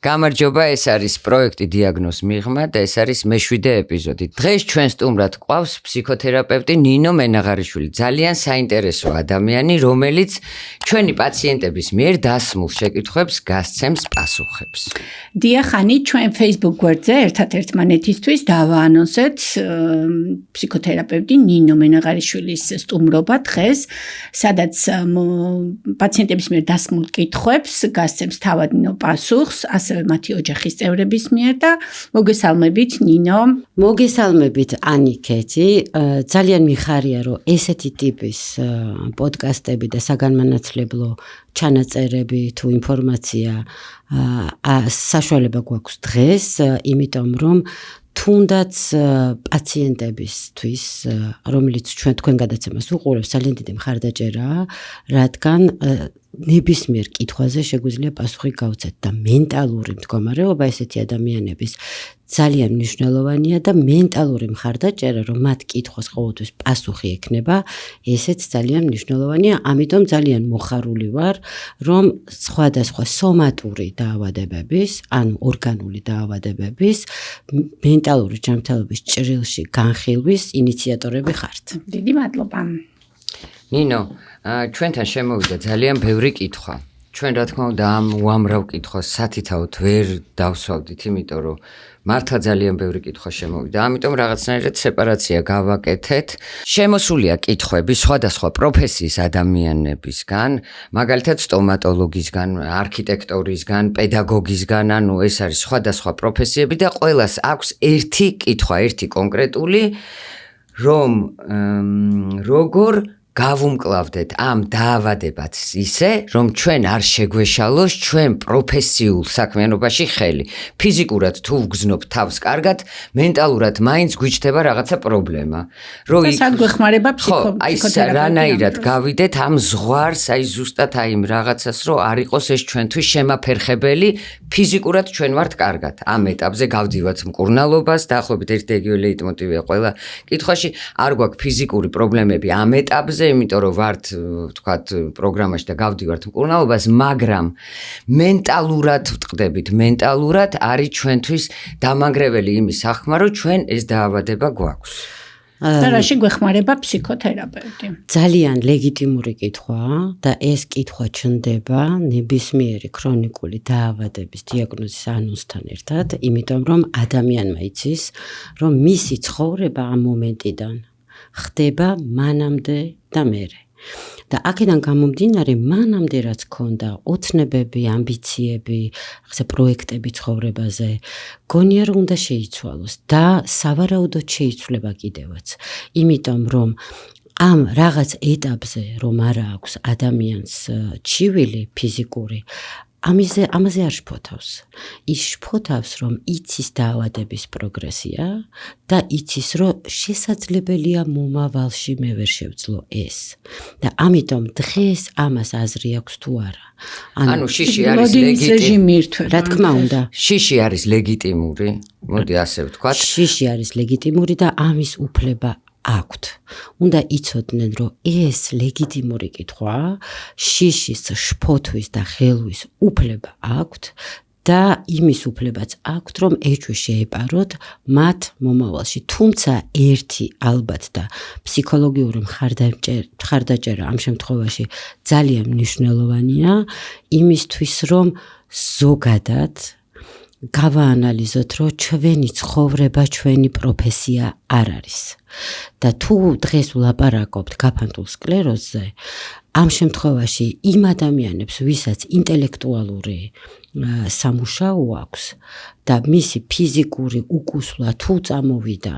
გამარჯობა, ეს არის პროექტი დიაგნოზ მიღმა და ეს არის მე-7 ეპიზოდი. დღეს ჩვენ სტუმრად გვყავს ფსიქოთერაპევტი ნინო მენაღარიშვილი. ძალიან საინტერესო ადამიანი, რომელიც ჩვენი პაციენტების მიერ დასმულ შეკითხვებს გასცემს პასუხებს. დიახანი, ჩვენ Facebook გვერდზე ერთადერთმანეთისთვის დავაანონსეთ ფსიქოთერაპევტი ნინო მენაღარიშვილის სტუმრობა დღეს, სადაც პაციენტების მიერ დასმულ კითხვებს გასცემს თავად ნინო პასუხს, ასევე მათი ოჯახის წევრების მიერ და მოგესალმებით ნინო. მოგესალმებით ანიკეთი, ძალიან მიხარია რომ ესეთი ტიპის პოდკასტები და საგანმანათლებლო ჩანაწერები თუ ინფორმაცია საშუალება გვაქვს დღეს, იმიტომ რომ თუნდაც პაციენტებისთვის, რომელიც თქვენ გადაცემას უყურებს, ძალიან დიდი მხარდაჭერაა, რადგან ნებისმიერ კითხვაზე შეგვიძლია პასუხი გავცეთ და მენტალური მდგომარეობა ესეთი ადამიანების ძალიან მნიშვნელოვანია და მენტალური მხარდაჭერა, რომ მათ კითხვას ყოველთვის პასუხი ექნება, ესეც ძალიან მნიშვნელოვანია, ამიტომ ძალიან მოხარული ვარ, რომ სხვადასხვა სომატური დაავადებების, ანუ ორგანული დაავადებების მენტალური ჯანმრთელობის ჭრილში განხილვის ინიციატორები ხართ. დიდი მადლობა. ნინო, ჩვენთან შემოვიდა ძალიან ბევრი კითხვა. ჩვენ რა თქმა უნდა ამ უამრავ კითხვას სათითაოდ ვერ დავსვავდით, იმიტომ რომ მართლა ძალიან ბევრი კითხვა შემოვიდა. ამიტომ რაღაცნაირად სეპარაცია გავაკეთეთ. შემოსულია კითხვები სხვადასხვა პროფესიის ადამიანებისგან, მაგალითად სტომატოლოგისგან, არქიტექტორისგან, პედაგოგისგან, ანუ ეს არის სხვადასხვა პროფესიები და ყველას აქვს ერთი კითხვა, ერთი კონკრეტული, რომ როგორ გავუმკლავდეთ ამ დაავადებაც ისე, რომ ჩვენ არ შეგვეშალოს ჩვენ პროფესიულ საქმიანობაში ხელი. ფიზიკურად თუ ვგზნობ თავს კარგად, მენტალურად მაინც გვიჩნდება რაღაცა პრობლემა. და სად გვეხმარება ფსიქოთერაპია? რანაირად გავიდეთ ამ ზღვარს, აი ზუსტად აი იმ რაღაცას, რომ არ იყოს ეს ჩვენთვის შემაფერხებელი, ფიზიკურად ჩვენ ვართ კარგად. ამ ეტაპზე გავდივართ მკურნალობას, დაახლოებით ერთ-ერთი ლეიტმოტივია ყველა კითხვაში, არ გვაქვს ფიზიკური პრობლემები ამ ეტაპზე, იმიტომ რომ ვართ, ვთქვათ, პროგრამაში და გავდივართ მკურნალობას, მაგრამ მენტალურად ვტყდებით, მენტალურად არის ჩვენთვის დამანგრეველი იმის სახმა, რომ ჩვენ ეს დაავადება გვაქვს. და რაში გვეხმარება ფსიქოთერაპევტი? ძალიან ლეგიტიმური კითხვაა და ეს კითხვა ჩნდება ნებისმიერი ქრონიკული დაავადების დიაგნოზის ანონსთან ერთად, იმიტომ რომ ადამიანმა იცის, რომ მისი ცხოვრება ამ მომენტიდან ხდება მანამდე და მერე. და აქედან გამომდინარე, მანამდე რაც ქონდა ოცნებები, ამბიციები, პროექტები ცხოვრებაზე, გონია რომ უნდა შეიცვალოს და სავარაუდოდ შეიცვლება კიდევაც. იმიტომ რომ ამ რაღაც ეტაპზე რომ არა აქვს ადამიანს ჩივილი ფიზიკური, ამაზე არ შფოთავს. ის შფოთავს, რომ იცის დაავადების პროგრესია და იცის, რომ შესაძლებელია მომავალში მე ვერ შევძლო ეს. და ამიტომ დღეს ამას აზრი აქვს თუ არა. ანუ შიში არის ლეგიტიმური. რა თქმა უნდა. შიში არის ლეგიტიმური. მოდი ასე ვთქვათ. შიში არის ლეგიტიმური და ამის უფლება აქვთ. უნდა იცოდნენ, რომ ეს ლეგიტიმური კითხვაა, შიშის შფოთვის და ხელვის უფლება აქვთ და იმის უფლებაც აქვთ, რომ ეჭვი შეეპაროთ მათ მომავალში. თუმცა ერთი ალბათ და ფსიქოლოგიური მხარდაჭერა ამ შემთხვევაში ძალიან მნიშვნელოვანია იმისთვის, რომ ზოგადად გავაანალიზოთ, რომ ჩვენი ცხოვრება, ჩვენი პროფესია არ არის. და თუ დღეს ვლაპარაკობთ გაფანტულ სკლეროზზე, ამ შემთხვევაში იმ ადამიანებს, ვისაც ინტელექტუალური სამუშაო აქვს და მისი ფიზიკური უკუსვლა თუ წამოვიდა,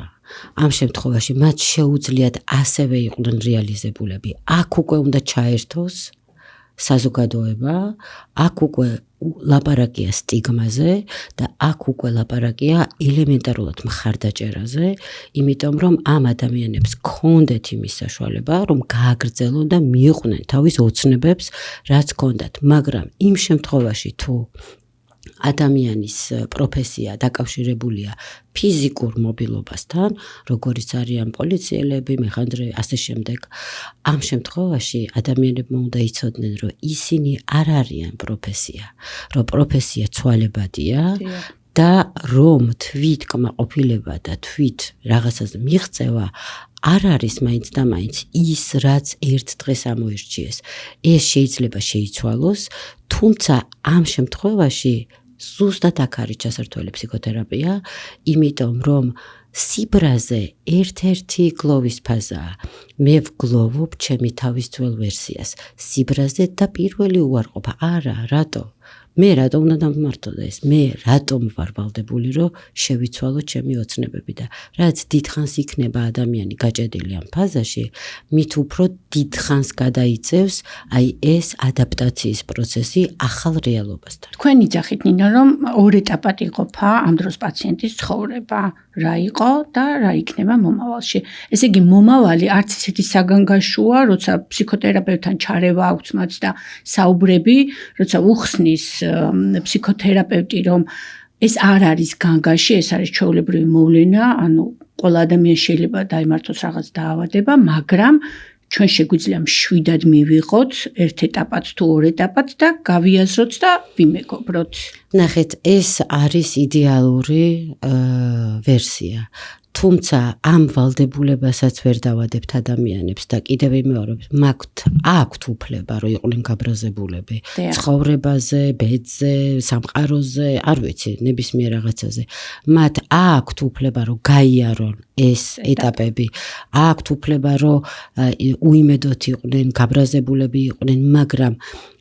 ამ შემთხვევაში მათ შეუძლიათ ასევე იყვნენ რეალიზებულები. აქ უკვე უნდა ჩაერთოს საზოგადოება, აქ უკვე ლაპარაკია სტიგმაზე და აქ უკვე ლაპარაკია ელემენტარულად მხარდაჭერაზე, იმიტომ რომ ამ ადამიანებს ქონდეთ იმის საშუალება, რომ გააგრძელონ და მიიყვნენ თავის ოცნებებს, რაც ქონდათ, მაგრამ იმ შემთხვევაში თუ ადამიანის პროფესია დაკავშირებულია ფიზიკურ მობილობასთან, როგორიც არიან პოლიციელები, მეხანძრე, ასე შემდეგ. ამ შემთხვევაში ადამიანებმა უნდა იცოდნენ, რომ ისინი არ არიან პროფესია, რომ პროფესია ცვალებადია და რომ თვით კმაყოფილება და თვით რაღაცას მიღწევა არ არის მაინც და მაინც ის, რაც ერთ დღეს ამოირჩიეს. ეს შეიძლება შეიცვალოს, თუმცა ამ შემთხვევაში ზუსტად აქ არის ჩასართველი ფსიქოთერაპია, იმიტომ რომ სიბრაზე ერთ-ერთი გლოვის ფაზაა. მე ვგლოვობ ჩემი თავის ძველ ვერსიას. სიბრაზე და პირველი უარყოფა. არა, რატო? მე რატომ უნდა დამმართო ეს? მე რატომ ვარ ვალდებული, რომ შევიცვალო ჩემი ოცნებები და რაც დიდხანს იქნება ადამიანი გაჭედილი ამ ფაზაში, მით უფრო დიდხანს გადაიწევს აი ეს ადაპტაციის პროცესი ახალ რეალობასთან. თქვენ იძახით ნინო, რომ ორ ეტაპად იყოფა ამ დროს პაციენტის ცხოვრება, რა იყო და რა იქნება მომავალში. ესე იგი, მომავალი არც ისეთი საგანგაშოა, როცა ფსიქოთერაპევტთან ჩარევა აქვს მათ და საუბრები, როცა უხსნის ფსიქოთერაპევტი, რომ ეს არ არის განგაში, ეს არის ჩვეულებრივი მოვლენა, ანუ ყველა ადამიანს შეიძლება დაიმართოს რაღაც დაავადება, მაგრამ ჩვენ შეგვიძლია მშვიდად მივიღოთ ერთ ეტაპად თუ ორ ეტაპად და გავიაზროთ და ვიმეგობროთ. ნახეთ, ეს არის იდეალური ვერსია. თუმცა ამ ვალდებულებასაც ვერ დავადებთ ადამიანებს და კიდევ ვიმეორებ, აქვთ უფლება, რომ იყვნენ გაბრაზებულები ცხოვრებაზე, ბედზე, სამყაროზე, არ ვიცი, ნებისმიერ რაღაცაზე. მათ აქვთ უფლება, რომ გაიარონ ეს ეტაპები, აქვთ უფლება, რომ უიმედოდ იყვნენ, გაბრაზებულები იყვნენ, მაგრამ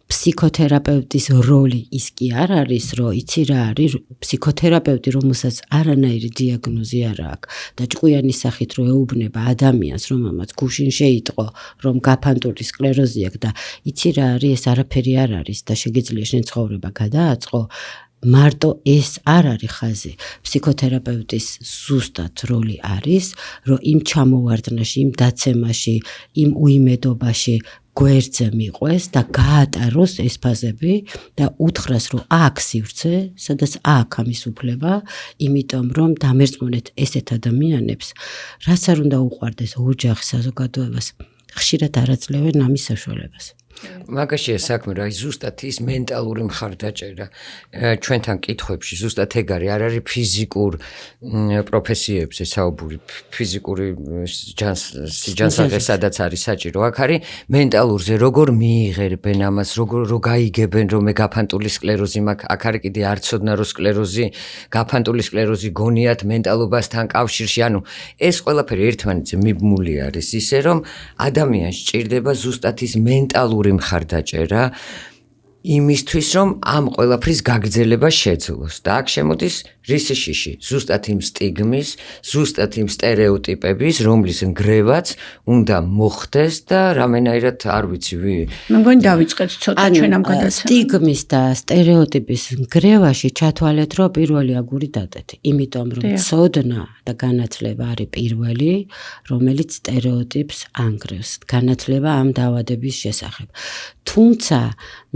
ფსიქოთერაპევტის როლი ის კი არ არის, რომ იცი რა არის ფსიქოთერაპევტი, რომელსაც არანაირი დიაგნოზი არ აქვს და ჭკვიანი სახით რო ეუბნება ადამიანს, რომელმაც გუშინ შეიტყო, რომ გაფანტული სკლეროზი აქვს და იცი რა არის, ეს არაფერი არ არის და შეგიძლია შენ ცხოვრება გადააწყო. მარტო ეს არ არის ხაზი. ფსიქოთერაპევტის ზუსტად როლი არის, რომ იმ ჩამოვარდნაში, იმ დაცემაში, იმ უიმედობაში გვერდზე მიყვეს და გაატაროს ეს ფაზები და უთხრას, რომ აქ სივრცე, სადაც აქ ამის უფლება, იმიტომ რომ დამერწმუნეთ ესეთ ადამიანებს, რაც არ უნდა უყვარდეს ოჯახის საზოგადოებას, ხშირად არ აძლევენ ამის საშუალებას. მაგაშია საქმე, რა ზუსტად ის მენტალური მხარდაჭერა ჩვენთან კითხვებში ზუსტად ეგ არის, არ არის ფიზიკურ პროფესიებზე საუბარი, ფიზიკური სიჯანსაღე სადაც არის საჭირო, აქ არის მენტალურზე, როგორ მიიღებენ ამას, როგორ გაიგებენ, რომ მე გაფანტული სკლეროზი მაქვს, აქ არის კიდე არცოდნა რო სკლეროზი, გაფანტული სკლეროზი გონიათ მენტალობასთან კავშირში, ანუ ეს ყველაფერი ერთმანეთზე მიბმული არის, ისე რომ ადამიანს სჭირდება ზუსტად ის მენტალური მხარდაჭერა იმისთვის, რომ ამ ყველაფრის გაგრძელება შეძლოს და აქ შემოდის რისი შიში, ზუსტად იმ სტიგმის, ზუსტად იმ სტერეოტიპების, რომლის ნგრევაც უნდა მოხდეს და რამენაირად არ ვიცი მე მგონი დავიწყეთ ცოტა ჩვენ ამ გადაცემას. სტიგმის და სტერეოტიპის ნგრევაში ჩათვალეთ, რომ პირველი აგური დადეთ, იმიტომ რომ ცოდნა და განათლება არის პირველი, რომელიც სტერეოტიპს ანგრევს, განათლება ამ დაავადების შესახებ. თუმცა,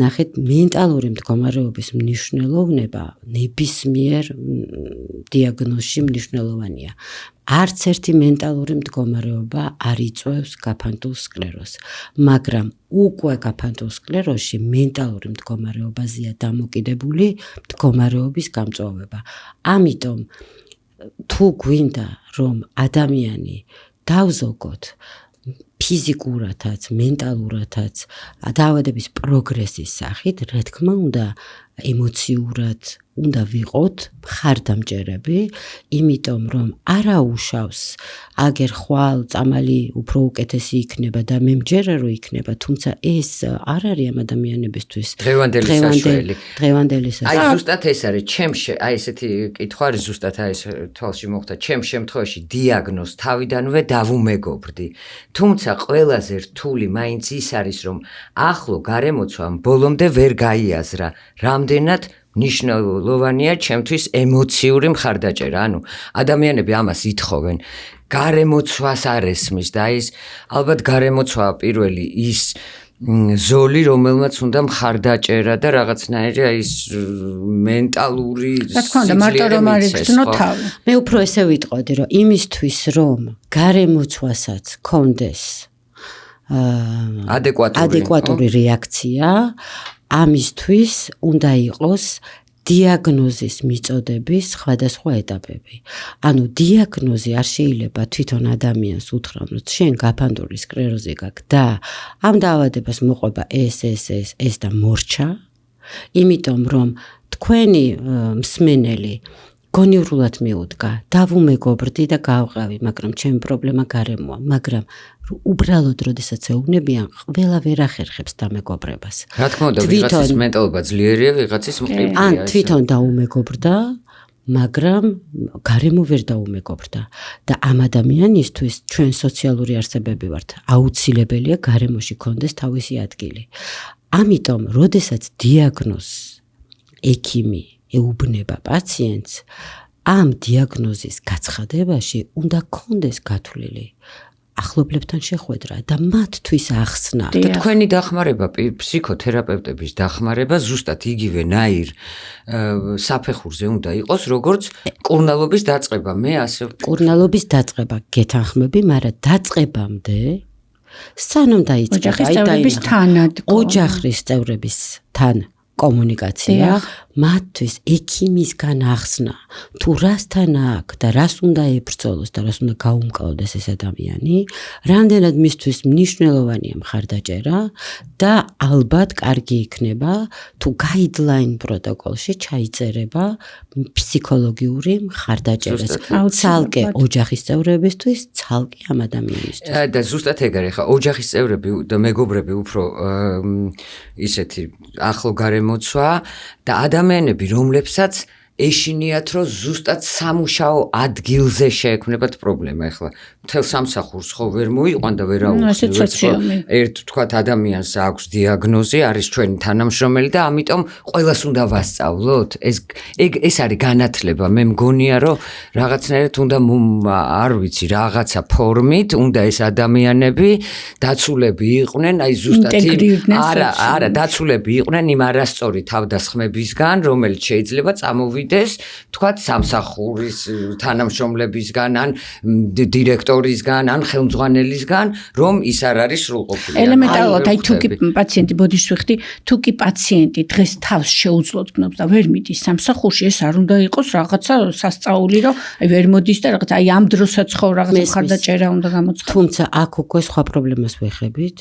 ნახეთ, მენტალური მდგომარეობის მნიშვნელოვნება ნებისმიერ დიაგნოზში მნიშვნელოვანია. არც ერთი მენტალური მდგომარეობა არ იწვევს გაფანტულ სკლეროზს, მაგრამ უკვე გაფანტულ სკლეროზში მენტალური მდგომარეობაზეა დამოკიდებული მდგომარეობის გამწვავება. ამიტომ თუ გვინდა, რომ ადამიანი დავზოგოთ ფიზიკურათაც, მენტალურათაც, დაავადების პროგრესის სახით, რა თქმა უნდა, ემოციურად უნდა ვიყოთ მხარდამჭერები, იმიტომ რომ არაუშავს აგერ ხვალ წამალი უფრო უკეთესი იქნება და მე მჯერა რომ იქნება, თუმცა ეს არ არის ამ ადამიანებისთვის დღევანდელი საშუალება. დღევანდელი აი ზუსტად ეს არის, აი ესეთი კითხვა არის ზუსტად აი ეს თვალში მოხდა, ჩემ შემთხვევაში დიაგნოზს თავიდანვე დავუმეგობრდი. თუმცა ყველაზე რთული მაინც ის არის, რომ ახლო გარემოცვამ ბოლომდე ვერ გაიაზრა, რამდენად ნიშნულოვანია ჩემთვის ემოციური მხარდაჭერა. ანუ ადამიანები ამას ითხოვენ, გარემოცვას არ ესმის და ის ალბათ გარემოცვა პირველი ის ზოლი, რომელმაც უნდა მხარდაჭერა და რაღაცნაირი აი ეს მენტალური რა თქმა უნდა, მარტო რომ არ იგრძნო თავი. მე უფრო ესე ვიტყოდი, რომ იმისთვის რომ გარემოცვასაც კონდეს ადეკვატური რეაქცია, ამისთვის უნდა იყოს დიაგნოზის მიწოდების სხვადასხვა ეტაპები. ანუ დიაგნოზი არ შეიძლება თვითონ ადამიანს უთხრა, რომ შენ გაფანტული სკლეროზი გაქვს და ამ დაავადებას მოყვება ეს და მორჩა, იმიტომ რომ თქვენი მსმენელი გონივრულად მიუდგა, დავუმეგობრდი და გავყავი, მაგრამ ჩემი პრობლემა გარემოა, მაგრამ უბრალოდ როდესაც ეუბნებიან, ყველა ვერ ახერხებს დამეგობრებას. რა თქმა უნდა, ვიღაცის მენტალობა ძლიერია, ვიღაცის მყიფია. ან თვითონ დაუმეგობრდა, მაგრამ გარემო ვერ დაუმეგობრდა და ამ ადამიანისთვის ჩვენ სოციალური არსებები ვართ. აუცილებელია გარემოში კონდეს თავისი ადგილი. ამიტომ, როდესაც დიაგნოზს ექიმი ეუბნება პაციენტს, ამ დიაგნოზის გაცხადებაში უნდა კონდეს გათვლილი ახლობლებთან შეხვედრა და მათთვის ახსნა. და თქვენი დახმარება, ფსიქოთერაპევტების დახმარება ზუსტად იგივე საფეხურზე უნდა იყოს, როგორც კურნალობის დაწყება. მე ასე კურნალობის დაწყება გეთანხმები, მაგრამ დაწყებამდე სანამ დაიწყება ოჯახის წევრებისთან კომუნიკაცია, მათთვის ექიმისგან ახსნა, თუ რასთან აქვს და რას უნდა ებრძოლოს და რას უნდა გაუმკლავდეს ეს ადამიანი, რამდენად მისთვის მნიშვნელოვანია მხარდაჭერა და ალბათ კარგი იქნება, თუ გაიდლაინ პროტოკოლში ჩაიწერება ფსიქოლოგიური მხარდაჭერაც, ცალკე ოჯახის წევრებისთვის, ცალკე ამ ადამიანისთვის. და ზუსტად ეგ არის, ხა ოჯახის წევრები და მეგობრები უფრო ისეთი ახლო გარემოცვა და ადამიანები, რომლებსაც ეშინიათ, რომ ზუსტად სამუშაო ადგილზე შეექმნებათ პრობლემა. ეხლა მთელ სამსახურს ხო ვერ მოიყვან და ვერ აუხსნი. ერთ თქვათ ადამიანს აქვს დიაგნოზი, არის ჩვენი თანამშრომელი და ამიტომ ყველას უნდა ვასწავლოთ. ეს არის განათლება. მე მგონია, რომ რაღაცნაირად უნდა არ ვიცი, რაღაცა ფორმით უნდა ეს ადამიანები დაცულები იყვნენ, აი ზუსტად არა, დაცულები იყვნენ იმ არასწორი თავდასხმებისგან, რომელიც შეიძლება წამოვიდეს, თქვათ სამსახურის თანამშრომლებისგან, ან დირექტორისგან, ან ხელმძღვანელისგან, რომ ის არ არის სრულყოფილი. ელემენტარულად, აი თუ კი პაციენტი ბოდიშვიხდი, თუ კი პაციენტი დღეს თავს შეუძლოდ გნობს და ვერ მიდის სამსახურში, ეს არ უნდა იყოს რაღაცა სასწაული, რომ აი ვერ მოდის და რაღაცა აი ამ დროსაც ხო რაღაცა მხარდაჭერა უნდა გამოცხადდეს. თუმცა აქ უკვე სხვა პრობლემას ვეხებით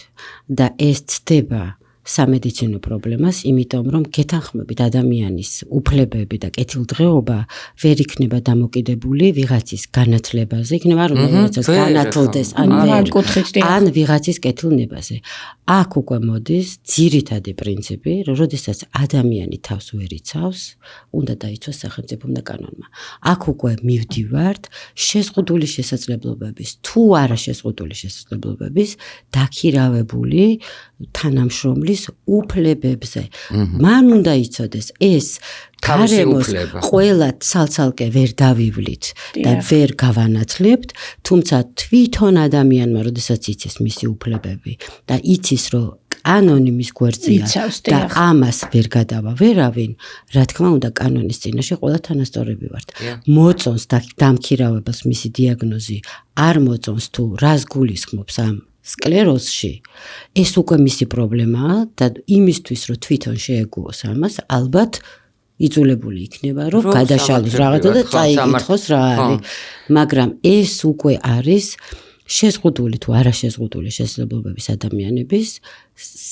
და ეს ცდება სამედიცინო პრობლემას, იმიტომ რომ გეთანხმებით ადამიანის უფლებები და კეთილდღეობა ვერ იქნება დამოკიდებული ვიღაცის განათლებაზე, იქნება რომ ვიღაცას განათლდეს ან ვიღაცის კეთილნებაზე. აქ უკვე მოდის ძირითადი პრინციპი, რომ როდესაც ადამიანი თავს ვერ იცავს, უნდა დაიცვას სახელმწიფომ და კანონმა. აქ უკვე მივდივართ შეზღუდული შესაძლებლობების, თუ არა შეზღუდული შესაძლებლობების დაქირავებული თანამშრომლის უფლებებზე. მან უნდა იცოდეს ეს გარემოს ყველა ცალ-ცალკე ვერ დავივლით და ვერ გავანათლებთ, თუმცა თვითონ ადამიანმა, როდესაც იცის მისი უფლებები და იცის, რომ კანონი მის გვერდზეა და ამას ვერ გადავა ვერავინ, რა თქმა უნდა, კანონის წინაშე ყველა თანასწორები ვართ. მოწონს დამქირავებელს მისი დიაგნოზი, არ მოწონს თუ რას გულისხმობს ამ სკლეროზში, ეს უკვე მისი პრობლემაა და იმისთვის, რომ თვითონ შეეგუოს ამას, ალბათ იძულებული იქნება, რომ გადაშალოს რაღაცა და წაიკითხოს რა არის. მაგრამ ეს უკვე არის შეზღუდული თუ არაშეზღუდული შესაძლებლობების ადამიანების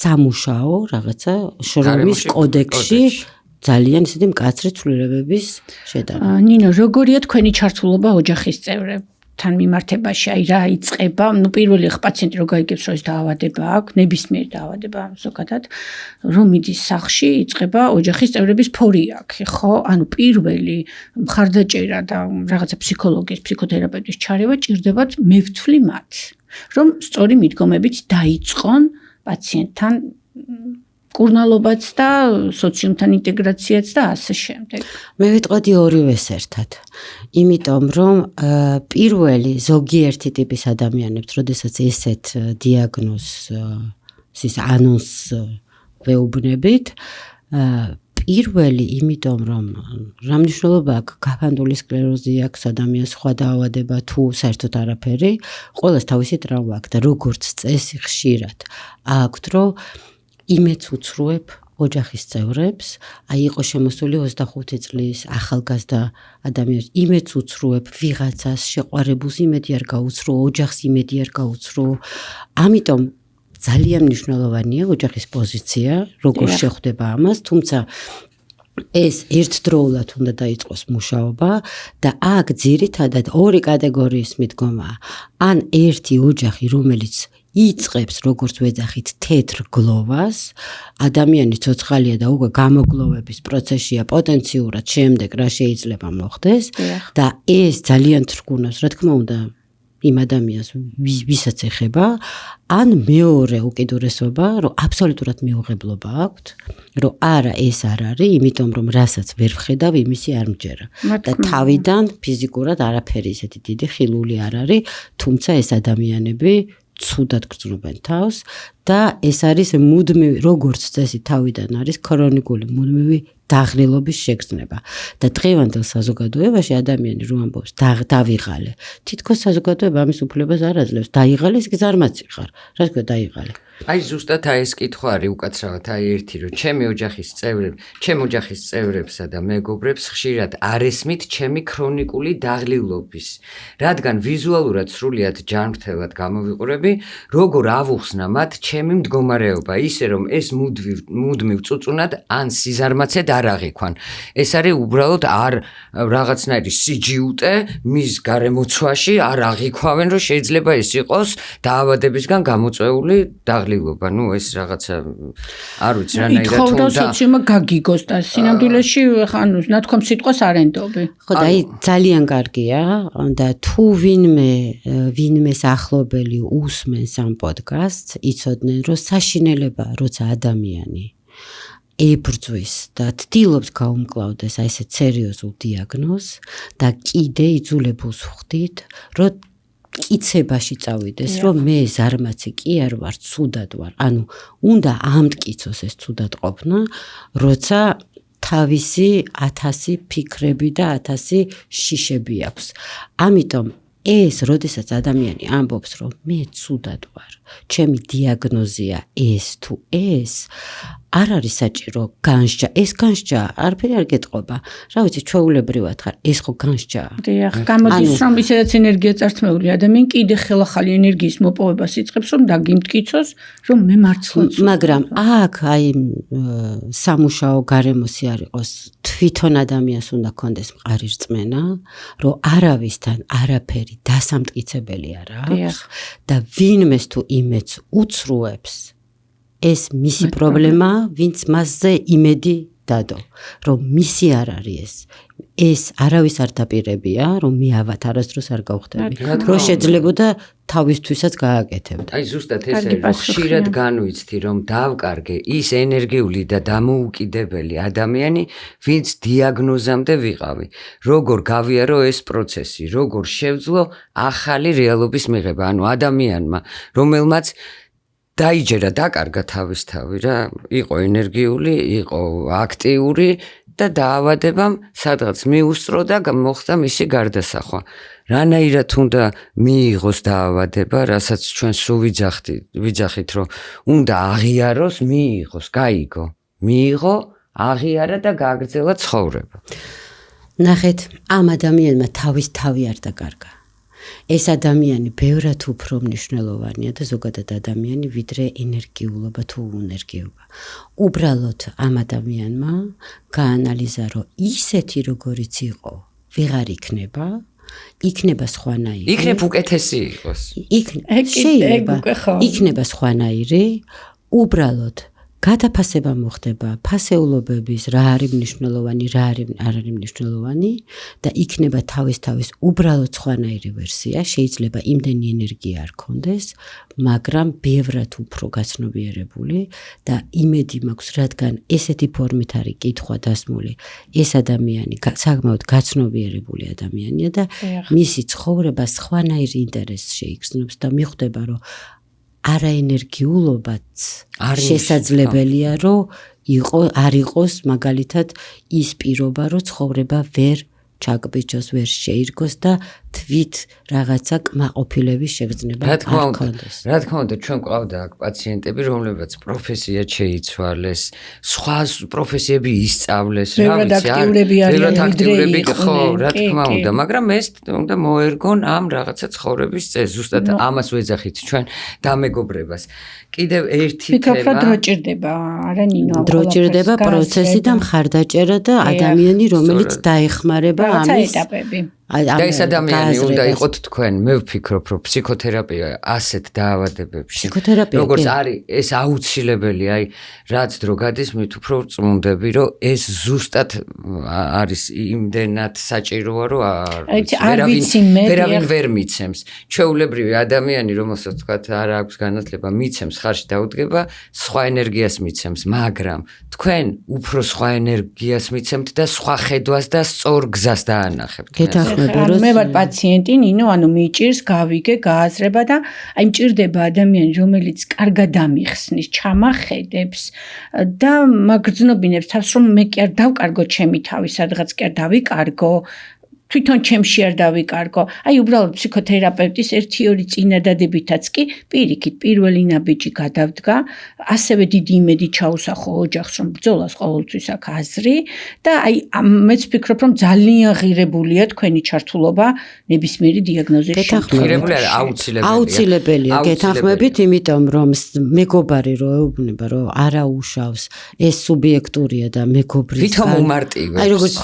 სამუშაო რაღაცა შრომის კოდექსში ძალიან ისეთი მკაცრი ცვლილებების შეტანა. ნინო, როგორია თქვენი ჩართულობა ოჯახის წევრებთან მიმართებაში? აი რა იწყება? პირველი პაციენტი რო გაიგებს, რომ ეს დაავადება აქვს, ნებისმიერ დაავადება ზოგადად, რომ მიდის სახლში, იწყება ოჯახის წევრების ფორიაქი, ხო? ანუ პირველი მხარდაჭერა და რაღაცა ფსიქოლოგის, ფსიქოთერაპევტის ჩარევა ჭირდებათ მე ვთვლი მათ, რომ სწორი მიდგომებით დაიწყონ პაციენტთან კურნალობაც და სოციუმთან ინტეგრაციაც და ასე შემდეგ. მე ვიტყოდი ორივეს ერთად. იმიტომ რომ პირველი ზოგიერთი ტიპის ადამიანებს, როდესაც ესეთ დიაგნოზს ის ანონსს ვეუბნებით. პირველი, იმიტომ რომ რა მნიშვნელობა აქვს გაფანტული სკლეროზი აქვს ადამიანს სხვა დაავადება თუ საერთოდ არაფერი, ყველას თავისი ტრავმა აქვს და როგორც წესი ხშირად აქვთ, რომ იმეც უცრუებ ოჯახის წევრებს, აი იყო შემოსული 25 წლის ახალგაზრდა ადამიანს, იმეც უცრუებ ვიღაცას, შეყვარებულს იმედი არ გაუცრო, ოჯახს იმედი არ გაუცრო. ამიტომ ძალიან მნიშვნელოვანია ოჯახის პოზიცია, როგორ შეხვდება ამას, თუმცა ეს ერთდროულად უნდა დაიწყოს მუშაობა და აქ ძირითადად ორი კატეგორიის მიდგომაა. ან ერთი ოჯახი, რომელიც იწყებს როგორც ვეძახით თეთრ გლოვას, ადამიანი ცოცხალია და უკვე გამოგლოვების პროცესია პოტენციურად შემდეგ რა შეიძლება მოხდეს და ეს ძალიან თრგუნავს, რა თქმა უნდა, იმ ადამიანს ვისაც ეხება, ან მეორე უკიდურესობა, რომ აბსოლუტურად მიუღებლობა აქვს, რომ არა ეს არ არის, იმიტომ რომ რასაც ვერ ვხედავ, იმისი არ მჯერა. და თავიდან ფიზიკურად არაფერი ისეთი დიდი ხილული არ არის, თუმცა ეს ადამიანები ცუდად გრძნობენ თავს და ეს არის მუდმივი, როგორც წესი თავიდან არის ქრონიკული მუდმივი დაღლილობის შეგრძნება. და დღევანდელ საზოგადოებაში ადამიანი რო ამბობს დავიღალე, თითქოს საზოგადოება ამის უფლებას არ აძლევს. დაიღალე, ის კი ზარმაც იყარ. რა თქმა უნდა დაიღალე. აი ზუსტად აი ეს კითხვა არის უკაცრავად აი ერთი რომ ჩემი ოჯახის წევრებსა და მეგობრებს ხშირად არ ესმით ჩემი ქრონიკული დაღლილობის, რადგან ვიზუალურად სრულიად ჯანმრთელად გამოვიყურები, როგორ ავუხსნა მათ ჩემი მდგომარეობა, ისე რომ ეს მუდმივ წუწუნად ან სიზარმაცედ არ აღიქვან. ეს არის უბრალოდ არ რაღაცნაირი სიჯიუტე მის გარემოცვაში არ აღიქვავენ, რომ შეიძლება ეს იყოს დაავადებისგან გამოწვეული დაღლილობა, ну ეს რაღაცა არ ვიცი რანაირად თქო და სოციუმმა გაგიგოს და სინამდვილეში ხან ნათქვამ სიტყვას არ ენდობი. ხო და აი ძალიან კარგია და თუ ვინმეს ახლობელი უსმენს ამ პოდკასტს, იცოდნენ რომ საშინელებაა, როცა ადამიანი ებრძვის და ცდილობს გაუმკლავდეს აი ესეთ სერიოზულ დიაგნოზს და კიდე იძულებულს ვხდით, რომ კიცებაში წავიდეს, რომ მე ზარმაცი კი არ ვარ, ცუდად ვარ. ანუ უნდა ამტკიცოს ეს ცუდად ყოფნა, როცა თავისი 1000 ფიქრები და 1000 შიშები აქვს. ამიტომ ეს, როდესაც ადამიანი ამბობს, რომ მე ცუდად ვარ, ჩემი დიაგნოზია ეს თუ ეს, არ არის საჭირო განსჯა. ეს განსჯა არაფერი არ გეტყობა. რა ვიცი, ჩვეულებრივად ხარ, ეს ხო განსჯაა. დიახ, გამოდის რომ ისედაც ენერგია წარსმეული ადამიანი კიდე ხელახალი ენერგიის მოპოვებას იწყებს, რომ დაგიმტკიცოს, რომ მე მართლა ვარ. მაგრამ აქ აი სამუშაო გარემოსი არ იყოს, თვითონ ადამიანს უნდა კონდეს მყარი რწმენა, რომ არავისთან არაფერი დასამტკიცებელი არ აქვს და ვინმეს თუ იმეც უცრუებს ეს მისი პრობლემაა, ვინც მასზე იმედი დადო, რომ მისი არ არის ეს არავის არ დაპირებია, რომ მე ავათ არასდროს არ გავხდები, რომ შეძლებოდა თავისთვისაც გააკეთებდა. აი ზუსტად ეს არის, ხშირად განვიცდი, რომ დავკარგე ის ენერგიული და დამოუკიდებელი ადამიანი, ვინც დიაგნოზამდე ვიყავი. როგორ გავიარო ეს პროცესი, როგორ შევძლო ახალი რეალობის მიღება, ანუ ადამიანმა, რომელმაც დაიჯერა დაკარგა თავისთავი რა, იყო ენერგიული, იყო აქტიური და დაავადებამ სადღაც მიუსწრო და მოხდა მისი გარდასახვა. რანაირად უნდა მიიღოს დაავადება, რასაც ჩვენ სულ ვიძახით, რომ უნდა აღიაროს, მიიღოს, გაიგო. მიიღო, აღიარა და გააგრძელა ცხოვრება. ნახეთ, ამ ადამიანმა თავის თავი არ დაკარგა. ეს ადამიანი ბევრად უფრო მნიშვნელოვანია და ზოგადად ადამიანი ვიდრე ენერგიულობა თუ უნერგიობა. უბრალოდ ამ ადამიანმა გაანალიზა, რომ ისეთი როგორიც იყო, ვეღარ იქნება სხვანაირი. იქნებ უკეთესი იყოს. იქნება სხვანაირი, უბრალოდ გადაფასება მოხდება ფასეულობების, რა არის მნიშვნელოვანი, რა არ არის მნიშვნელოვანი და იქნება თავის უბრალოდ სხვანაირი ვერსია, შეიძლება იმდენი ენერგია არ ქონდეს, მაგრამ ბევრად უფრო გაცნობიერებული და იმედი მაქვს, რადგან ესეთი ფორმით არის კითხვა დასმული, ეს ადამიანი საკმაოდ გაცნობიერებული ადამიანია და მისი ცხოვრება სხვანაირ ინტერესს შეიგრძნობს და მიხვდება, რომ არაენერგიულობაც არ შესაძლებელია, რომ არ იყოს მაგალითად ის პირობა, რომ ცხოვრება ვერ ჩაგბიჭოს, ვერ შეირგოს და თვით რაღაცა კმაყოფილების შეგრძნება არ ქონდეს. რა თქმა უნდა, ჩვენ გვყავდა აქ პაციენტები, რომლებიც პროფესია შეიცვალეს, სხვა პროფესიები ისწავლეს, რა ვიცი, ბევრად აქტიურები ხო, რა თქმა უნდა, მაგრამ ეს უნდა მოერგონ ამ რაღაცა ცხოვრების წესს, ზუსტად ამას ვეძახით ჩვენ დამეგობრებას. კიდევ ერთი თემა. ვფიქრობ, რომ დრო ჭირდება, არა ნინო, დრო ჭირდება პროცესი და მხარდაჭერა და ადამიანი, რომელიც დაეხმარება ამის ეტაპები. და ეს ადამიანი უნდა იყოთ თქვენ, მე ვფიქრობ, რომ ფსიქოთერაპია ასეთ დაავადებებში, როგორც არის, ეს აუცილებელია, აი, რაც დრო გადის, მით უფრო წმუნდები, რომ ეს ზუსტად არის იმდენად საჭიროა, რომ ვერავინ ვერ მიცემს. ჩვეულებრივი ადამიანი, რომელსაც თქვათ, არ აქვს განათლება, მიცემს, ხარში დაუდგება, სხვა ენერგიას მიცემს, მაგრამ თქვენ უფრო სხვა ენერგიას მიცემთ და სხვა ხედვას და სწორ გზას დაანახებთ. მე ვარ პაციენტი, ნინო, ანუ მიჭირს, გავიგე, გააზრება და აი მჭირდება ადამიანი, რომელიც კარგად ამიხსნის, ჩამახედებს და მაგრძნობინებს თავს, რომ მე კი არ დავკარგო ჩემი თავი, სადღაც კი არ დავიკარგო, თვითონ ჩემში არ დავიკარგო. აი უბრალოდ ფსიქოთერაპევტის 1-2 წინადადებითაც კი პირიქით პირველი ნაბიჯი გადავდგა, ასევე დიდი იმედი ჩაუსახო ოჯახს, რომ ბრძოლას ყოველთვის აქვს აზრი და აი მეც ვფიქრობ, რომ ძალიან ღირებულია თქვენი ჩართულობა ნებისმიერი დიაგნოზის ღირებული არა, აუცილებელია გეთანხმებით, იმიტომ რომ მეგობარი რო ეუბნება, რომ არა უშავს, ეს სუბიექტურია და მეგობრის ვითომ უმარტივებს. აი როგორც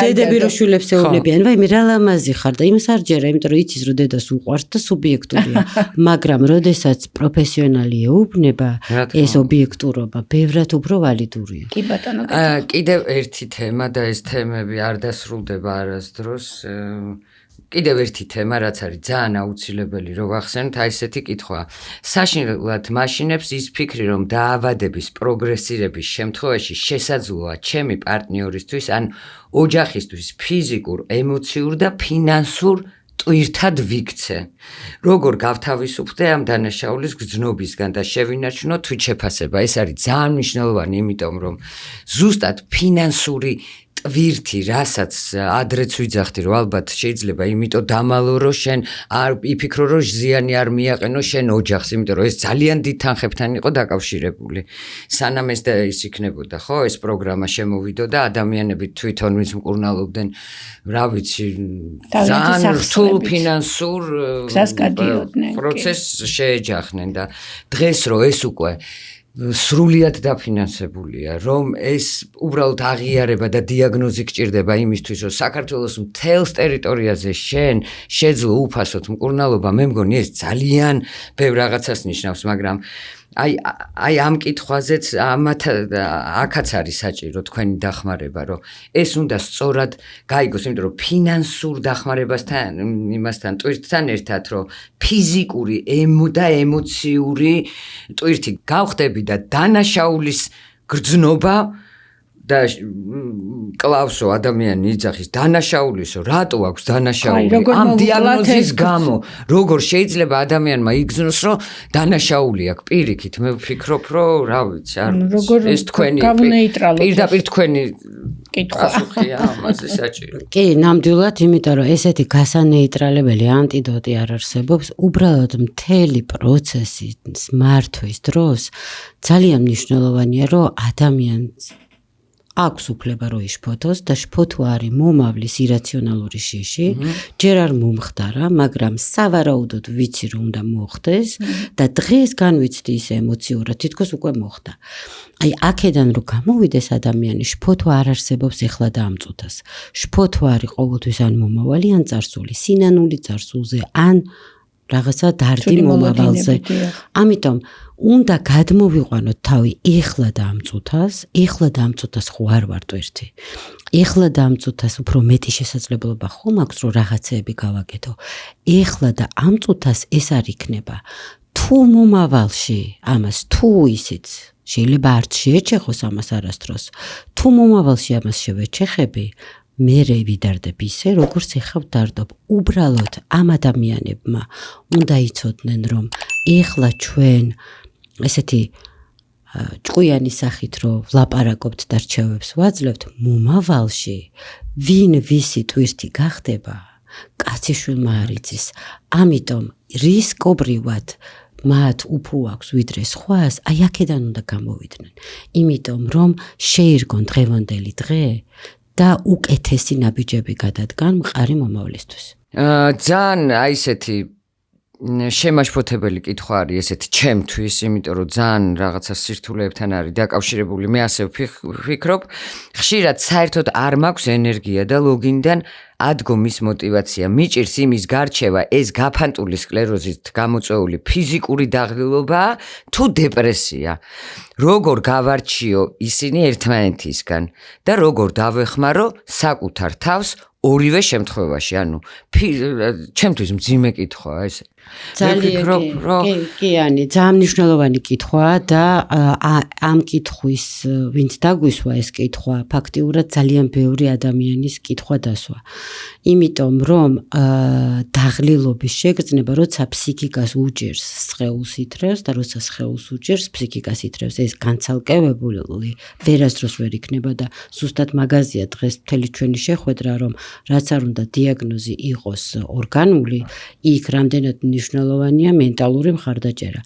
დედები რო შვილებს ეუბნებიან, ვაიმე რა ლამაზი ხარ და იმას არ ჯერა, იმიტომ რომ იცის რომ დედას უყვარს და სუბიექტურია. მაგრამ როდესაც პროფესიონალი ეუბნება, ეს ობიექტურობა ბევრად უფრო ვალიდურია. კი ბატონო. კიდევ ერთი თემა და ეს თემები არ დასრულდება არასდროს. კიდევ ერთი თემა, რაც არის ძალიან აუცილებელი, რომ ვახსენოთ, აი ესეთი კითხვაა. საშინლად მაშინებს ის ფიქრი, რომ დაავადების პროგრესირების შემთხვევაში შესაძლოა ჩემი პარტნიორისთვის ან ოჯახისთვის ფიზიკურ, ემოციურ და ფინანსურ ტვირთად ვიქცე. როგორ გავთავისუფლდე ამ დანაშაულის გრძნობისგან და შევინარჩუნო თვითშეფასება. ეს არის ძალიან მნიშვნელოვანი, იმიტომ რომ ზუსტად ფინანსური ტვირთი, რასაც ადრეც ვიძახდი, რომ ალბათ შეიძლება იმიტომ დამალო, რომ შენ არ იფიქრო, რომ ზიანი არ მიაყენო შენ ოჯახს, იმიტომ რომ ეს ძალიან დიდ თანხებთან იყო დაკავშირებული. სანამ ეს და ის იქნებოდა, ხო, ეს პროგრამა შემოვიდოდა, ადამიანები თვითონ ვინც მკურნალობდნენ, რა ვიცი, ძალიან რთულ ფინანსურ პროცესს შეეჯახნენ და დღეს რო ეს უკვე სრულიად დაფინანსებულია, რომ ეს უბრალოდ აღიარება და დიაგნოზი გჭირდება იმისთვის, რომ საქართველოს მთელს ტერიტორიაზე შენ შეძლო უფასოდ მკურნალობა, მე მგონი ეს ძალიან ბევრ რაღაცას ნიშნავს, მაგრამ აი ამ კითხვაზეც აქაც არის საჭირო თქვენი დახმარება, რომ ეს უნდა სწორად გაიგოს, იმიტომ რომ ფინანსურ დახმარებასთან, იმასთან ტვირთთან ერთად, რომ ფიზიკური და ემოციური ტვირთი გავხდები და დანაშაულის გრძნობა და კლავსო ადამიანი იძახის დანაშაულისო, რატო აქვს დანაშაული? ამ დიაგნოზის გამო, როგორ შეიძლება ადამიანმა იგრძნოს, რომ დანაშაული აქვს? პირიქით, მე ვფიქრობ, რომ რა ვიცი, ეს თქვენი პირდაპირ თქვენი კითხვაა, ამაზე საჭირო. კი, ნამდვილად, იმიტომ რომ ესეთი გასანეიტრალებელი ანტიდოტი არ არსებობს, უბრალოდ მთელი პროცესის მართვის დროს ძალიან მნიშვნელოვანია, რომ ადამიანს აქვს უფლება რომ იშფოთოს და შფოთვა არის მომავლის ირაციონალური შიში, ჯერ არ მომხდარა, მაგრამ სავარაუდოდ ვიცი რომ უნდა მოხდეს და დღეს განვიცდი ის ემოციურად, თითქოს უკვე მოხდა. აი აქედან რომ გამოვიდეს ადამიანი, შფოთვა არ არსებობს ეხლა და ამ წუთას. შფოთვა არის ყოველთვის ან მომავალი, ან წარსული, სინანული წარსულზე, ან რაღაცა დარდი მომავალზე. ამიტომ უნდა გადმოვიყვანოთ თავი ეხლა და ამ წუთას, ეხლა და ამ წუთას ხო არ ვარ ტვირთი. ეხლა და ამ წუთას უფრო მეტი შესაძლებლობა ხომ აქვს რომ რაღაცეები გავაკეთო. ეხლა და ამ წუთას ეს არ იქნება. თუ მომავალში ამას თუ ისიც შეიძლება არ შეეჩეხოს ამას არასდროს. თუ მომავალში ამას შევეჩეხები, მე ვიდარდებ ისე, როგორც ეხლა ვდარდობ. უბრალოდ ამ ადამიანებმა უნდა იცოდნენ, რომ ეხლა ჩვენ ესეთი ჭკვიანი სახით რომ ვლაპარაკობთ და რჩევებს ვაძლევთ, მომავალში ვინ ვისი ტვირთი გახდება, კაციშვილმა არ იცის. ამიტომ რისკობრივად მათ უფრო აქვს ვიდრე სხვას, აი აქედან უნდა გამოვიდნენ. იმიტომ რომ შეირგონ დღევანდელი დღე და უკეთესი ნაბიჯები გადადგან მყარი მომავლისთვის. ძალიან აი ესეთი შემაშფოთებელი კითხვა არის ესეთი ჩემთვის, იმიტომ რომ ძალიან რაღაცა სირთულეებთან არის დაკავშირებული. მე ასე ვფიქრობ, ხშირად საერთოდ არ მაქვს ენერგია და ლოგინიდან ადგომის мотиваცია. მიჭირს იმის გარჩევა, ეს გაფანტული სკლეროზით გამოწვეული ფიზიკური დაღლილობა თუ დეპრესია. როგორ გავარჩიო ისინი ერთმანეთისგან და როგორ დავეხმარო საკუთარ თავს ორივე შემთხვევაში, ანუ ჩემთვის მძიმე კითხვაა ეს. ძალიან ძალიან მნიშვნელოვანი კითხვაა და ამ კითხვის ვინც დაგვისვა ეს კითხვა, ფაქტიურად ძალიან ბევრი ადამიანის კითხვა დასვა. იმიტომ რომ დაღლილობის შეგრძნება, როცა ფსიქიკას უჭერს, სხეულს ითრევს და როცა სხეულს უჭერს, ფსიქიკას ითრევს, ეს განცალკევებული ვერასდროს ვერ იქნება და ზუსტად მაგაზია დღეს მთელი ჩვენი შეხვედრა, რომ რაც არ უნდა დიაგნოზი იყოს ორგანული, იქ რამდენად მნიშვნელოვანია მენტალური მხარდაჭერა.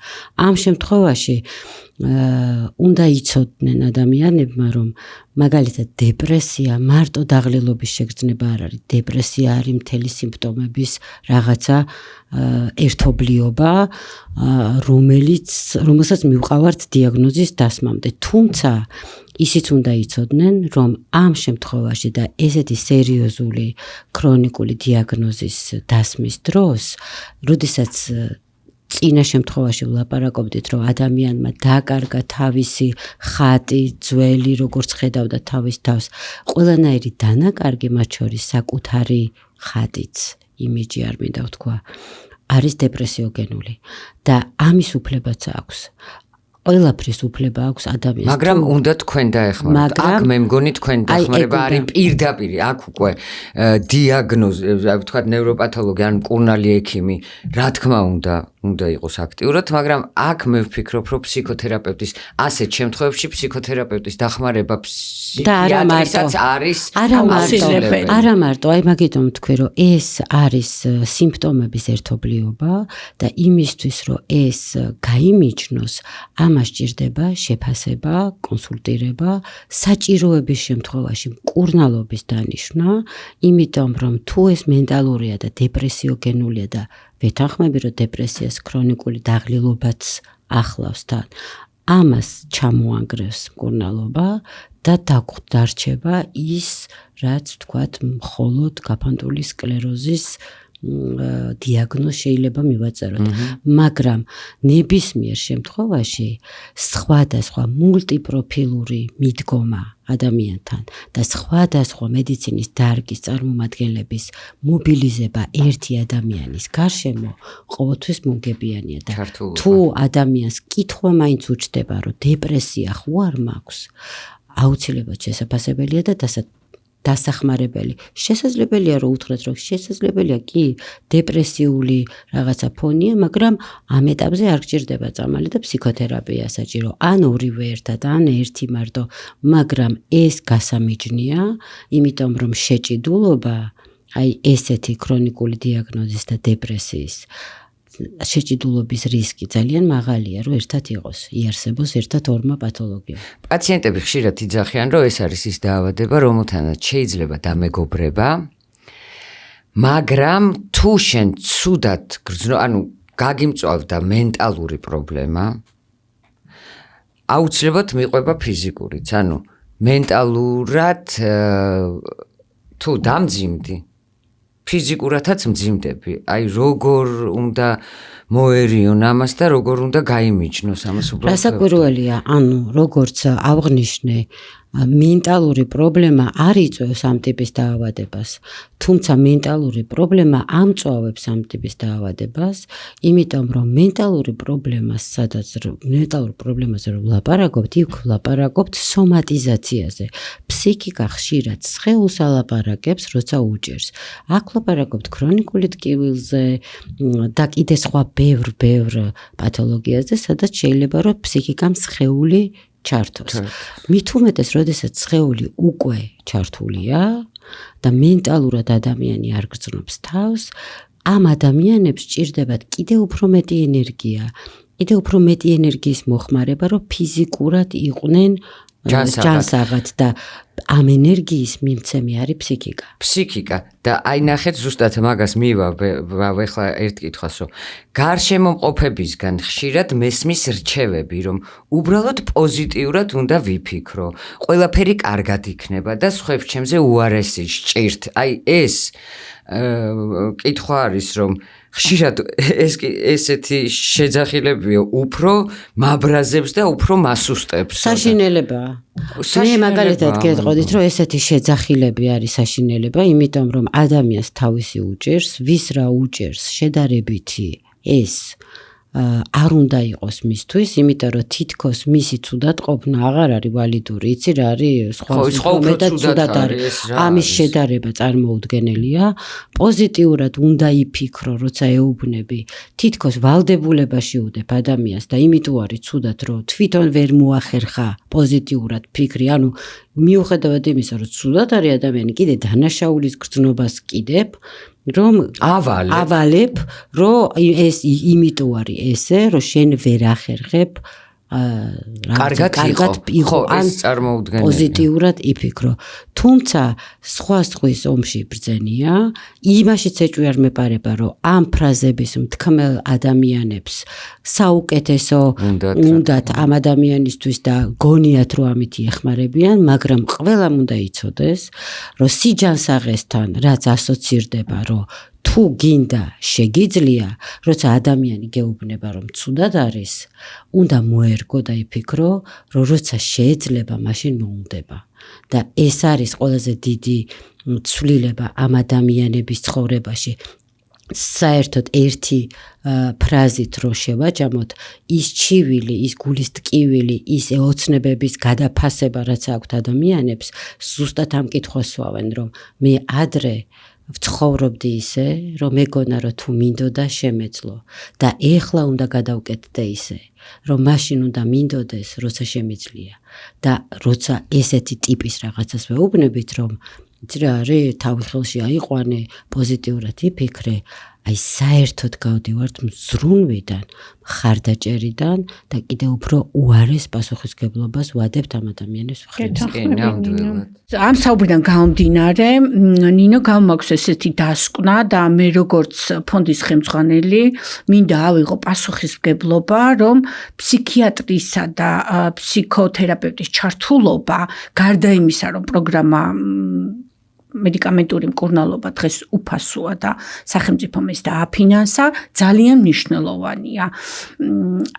ამ შემთხვევაში უნდა იცოდნენ ადამიანებმა, რომ მაგალითად დეპრესია მარტო დაღლილობის შეგრძნება არ არის. დეპრესია არის მთელი სიმპტომების რაღაცა ერთობლიობა, რომელსაც მივყავართ დიაგნოზის დასმამდე. თუმცა ისიც უნდა იცოდნენ, რომ ამ შემთხვევაში და ესეთი სერიოზული ქრონიკული დიაგნოზის დასმის დროს, როდესაც წინა შემთხვევაში ვლაპარაკობდით, რომ ადამიანმა დაკარგა თავისი ხატი, ძველი, როგორც ხედავდა თავის თავს, ყველანაირი დანაკარგი, მათ შორის საკუთარი ხატიც, იმიჯი არ მინდა ვთქვა, არის დეპრესიოგენული და ამის უფლებაც აქვს. ყველაფრის უფლება აქვს ადამიანს. მაგრამ უნდა თქვენ დაეხმაროთ. აქ მე მგონი თქვენ დახმარება არის პირდაპირ, აქ უკვე დიაგნოზი, ვთქვათ ნევროპათოლოგი ან მკურნალი ექიმი, რა თქმა უნდა იყოს აქტიურად, მაგრამ აქ მე ვფიქრობ, რომ ფსიქოთერაპევტის ასეთ შემთხვევებში ფსიქოთერაპევტის დახმარება ფსიქიატრისაც არის აუცილებელი. არა მარტო, აი მაგიტომ ვთქვი, რომ ეს არის სიმპტომების ერთობლიობა და იმისთვის, რომ ეს გაიმიჯნოს, ამას ჭირდება შეფასება, კონსულტირება, საჭიროების შემთხვევაში მკურნალობის დანიშვნა, იმიტომ რომ თუ ეს მენტალურია და დეპრესიოგენულია და ვეთანხმები, რომ დეპრესიას ქრონიკული დაღლილობაც ახლავს თან, ამას ჩამოანგრევს მკურნალობა და დარჩება ის, რაც ვთქვათ, მხოლოდ გაფანტული სკლეროზის დიაგნოზი შეიძლება მივაწეროთ, მაგრამ ნებისმიერ შემთხვევაში სხვადასხვა მულტიპროფილური მიდგომა ადამიანთან და სხვადასხვა მედიცინის დარგის წარმომადგენლების მობილიზება ერთი ადამიანის გარშემო ყოველთვის მომგებიანია და თუ ადამიანს კითხვა მაინც უჩდება, რომ დეპრესია ხო არ მაქვს, აუცილებლად შესაძლებელია და დასახმარებელი. შესაძლებელია რომ უთხრათ, რომ შესაძლებელია კი დეპრესიული რაღაცა ფონია, მაგრამ ამ ეტაპზე არ გჭირდება წამალი და ფსიქოთერაპია საჭირო. ან ორივე ერთად, ან ერთი მარტო, მაგრამ ეს გასამიჯნია, იმიტომ რომ შეჭიდულობა, აი ესეთი ქრონიკული დიაგნოზის და დეპრესიის შეჭიდულობის რისკი ძალიან მაღალია, რომ ერთად იყოს, იარსებოს ერთად ორმა პათოლოგიამ. პაციენტები ხშირად იძახიან, რომ ეს არის ის დაავადება, რომელთანაც შეიძლება დამეგობრება, მაგრამ თუ შენ ცუდად ანუ გაგიმწვავდა მენტალური პრობლემა, აუცილებლად მიყვება ფიზიკურიც, ანუ მენტალურად თუ დამძიმდი, ფიზიკურათაც მძიმდები. აი როგორ უნდა მოერიონ ამას და როგორ უნდა გაიმიჯნოს ამას უბრალოდ. რასაკვირველია, ანუ როგორც ავღნიშნე, მენტალური პრობლემა არ იწვევს ამ ტიპის დაავადებას, თუმცა მენტალური პრობლემა ამწვავებს ამ ტიპის დაავადებას, იმიტომ რომ მენტალური პრობლემაზე რომ ვლაპარაკობთ, იქ ვლაპარაკობთ სომატიზაციაზე. ფსიქიკა ხშირად სხეულს ალაპარაკებს, როცა უჭერს. აქ ვლაპარაკობთ ქრონიკული ტკივილზე და კიდე სხვა ბევრ პათოლოგიაზე, სადაც შეიძლება რომ ფსიქიკამ სხეული ჩართოს. მით უმეტეს, როდესაც სხეული უკვე ჩართულია და მენტალურად ადამიანი არ გრძნობს თავს, ამ ადამიანებს ჭირდებათ კიდევ უფრო მეტი ენერგია, კიდევ უფრო მეტი ენერგიის მოხმარება, რომ ფიზიკურად იყვნენ ჯანსაღად და ამ ენერგიის მიმცემი არის ფსიქიკა. ფსიქიკა და აი ნახეთ ზუსტად მაგას მივავ ეხლა ერთ კითხვას რომ გარშემო მყოფებისგან ხშირად მესმის რჩევები რომ უბრალოდ პოზიტიურად უნდა ვიფიქრო, ყველაფერი კარგად იქნება და სხვებს ჩემზე უარესი სჭირთ. აი ეს კითხვა არის რომ ხშირად ესეთი შეძახილებია უფრო მაბრაზებს და უფრო მასუსტებს. საშინელებაა. მე მაგალითად გეტყოდით, რომ ესეთი შეძახილები არის საშინელება, იმიტომ რომ ადამიანს თავისი უჭერს, ვის რა უჭერს, შედარებითი ეს არ უნდა იყოს მისთვის, იმიტომ რომ თითქოს მისი ცუდად ყოფნა აღარ არის ვალიდური. იცი რა არის სხვა მეტად ცუდად არის. ამის შედარება წარმოუდგენელია. პოზიტიურად უნდა იფიქრო, როცა ეუბნები. თითქოს ვალდებულებაში უდებ ადამიანს და იმიტომ არის ცუდად, რომ თვითონ ვერ მოახერხა პოზიტიურად ფიქრი. ანუ მიუხედავად იმისა, რომ ცუდად არის ადამიანი, კიდე დანაშაულის გრძნობას კიდებ რომ ავალებ, რომ ეს იმიტომ არის ესე, რომ შენ ვერ ახერხებ კარგად იყო ეს წარმოუდგენელია. პოზიტიურად იფიქრო. თუმცა სხვა სხვის ომში ბრძენია, იმაშიც ეჭვი არ მეპარება, რომ ამ ფრაზების მთქმელ ადამიანებს საუკეთესო უნდათ ამ ადამიანისთვის და გონიათ რომ ამით ეხმარებიან, მაგრამ ყველამ უნდა იცოდეს, რომ სიჯანსაღესთან რაც ასოცირდება, რომ თუ გინდა შეგიძლია, როცა ადამიანი გეუბნება რომ ცუდად არის, უნდა მოერგო და იფიქრო, რომ როცა შეიძლება, მაშინ მოუნდება. და ეს არის ყველაზე დიდი ცვლილება ამ ადამიანების ცხოვრებაში. საერთოდ ერთი ფრაზით რო შევაჯამოთ, ის ჩივილი, ის გულის ტკივილი, ის ოცნებების გადაფასება, რაც აქვთ ადამიანებს, ზუსტად ამ კითხვას სვავენ, რომ მე ადრე ვცხოვრობდი ისე, რომ მეგონა რომ თუ მინდოდა შემეძლო და ეხლა უნდა გადავკეთდე ისე, რომ მაშინ უნდა მინდოდეს, როცა შემიძლია და როცა ესეთი ტიპის რაღაცას ვეუბნებით, რომ რა არის, თავი ხელში აიყვანე, პოზიტიურად იფიქრე, აი საერთოდ გავდივართ მზრუნვიდან, მხარდაჭერიდან და კიდე უფრო უარეს პასუხისმგებლობას ვადებთ ამ ადამიანებს მხრიდან. ამ საუბრიდან გამომდინარე, ნინო გამაქვს ესეთი დასკვნა და მე როგორც ფონდის ხელმძღვანელი მინდა ავიღო პასუხისმგებლობა, რომ ფსიქიატრისა და ფსიქოთერაპევტის ჩართულობა, გარდა იმისა, რომ პროგრამა მედიკამენტური მკურნალობა დღეს უფასოა და სახელმწიფომ ეს დააფინანსა, ძალიან მნიშვნელოვანია.